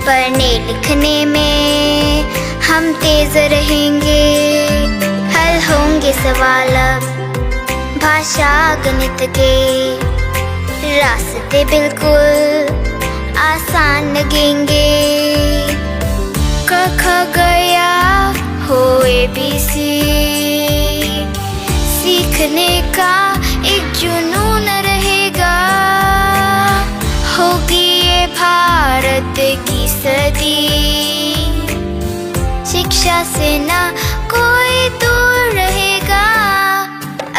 पढ़ने लिखने में हम तेज रहेंगे, हल होंगे सवाल अब भाषा गणित के, रास्ते बिल्कुल आसान लगेंगे। क ख गया हो ABC, सीखने का एक जुनून रहेगा, होगी ये भारत की सदी, शिक्षा से ना कोई दूर रहेगा,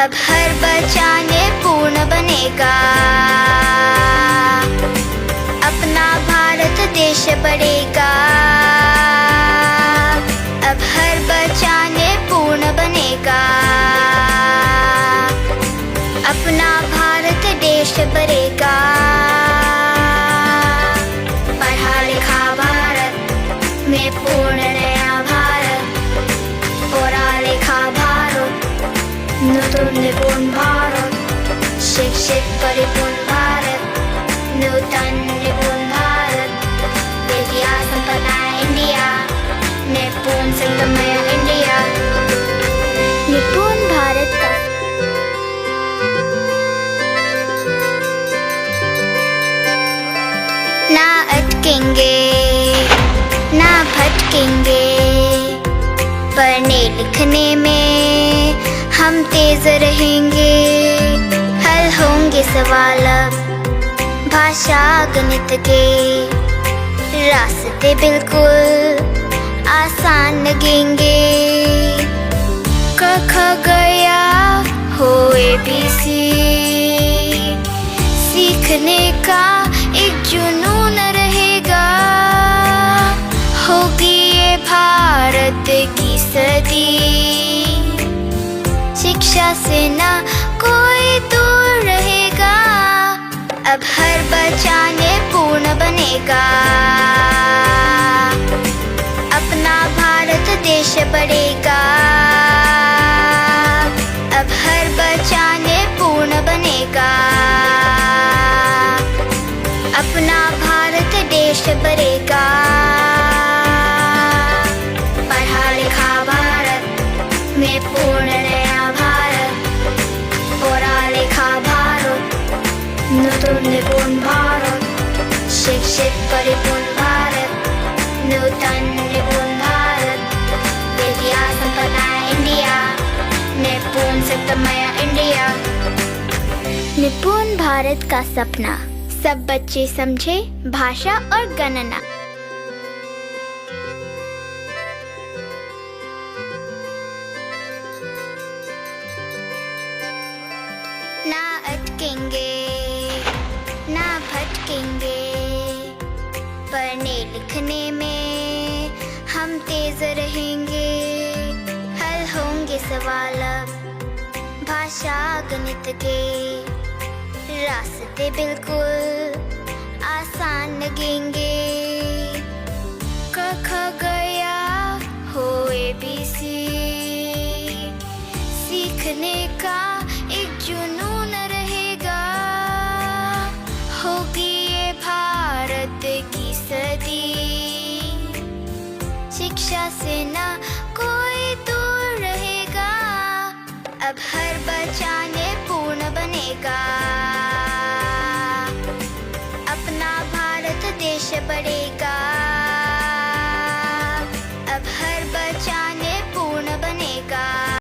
अब हर बच्चा निपुण बनेगा, अपना भारत देश बढ़ेगा, अब हर बच्चा निपुण बनेगा, अपना भारत देश बढ़ेगा। पढ़ा लिखा भारत में पूर्ण नया भारत, पढ़ा लिखा भारत नूतन निपुण भारत, शिक्षित परिपूर्ण भारत, नूतन निपुण भारत, विद्या संपन्न इंडिया, निपुण संगमय इंडिया। निपुण भारत का ना अटकेंगे ना भटकेंगे, पढ़ने लिखने में हम तेज रहेंगे, हल होंगे सवाल अब भाषा गणित के, रास्ते बिल्कुल आसान लगेंगे। क ख गया हो ABC, सीखने का एक जुनून रहेगा, होगी ये भारत की सदी, शिक्षा से ना कोई दूर रहेगा, अब हर बच्चा निपुण बनेगा, अपना भारत देश बढ़ेगा, अब हर बच्चा निपुण बनेगा, अपना भारत देश बढ़ेगा। पढ़ा लिखा भारत में पूर्ण नया भारत, पढ़ा लिखा भारत नूतन निपुण भारत, शिक्षित परिपूर्ण भारत, नूतन निपुण भारत, विद्या संपन्न इंडिया, निपुण संगमय इंडिया। निपुण भारत का सपना, सब बच्चे समझे भाषा और गणना। ना अटकेंगे ना भटकेंगे, पढ़ने लिखने में हम तेज रहेंगे, हल होंगे सवाल अब भाषा गणित के, रास्ते बिल्कुल आसान लगेंगे। क ख गया हो ABC, सीखने का एक जुनून रहेगा, होगी ये भारत की सदी, शिक्षा से ना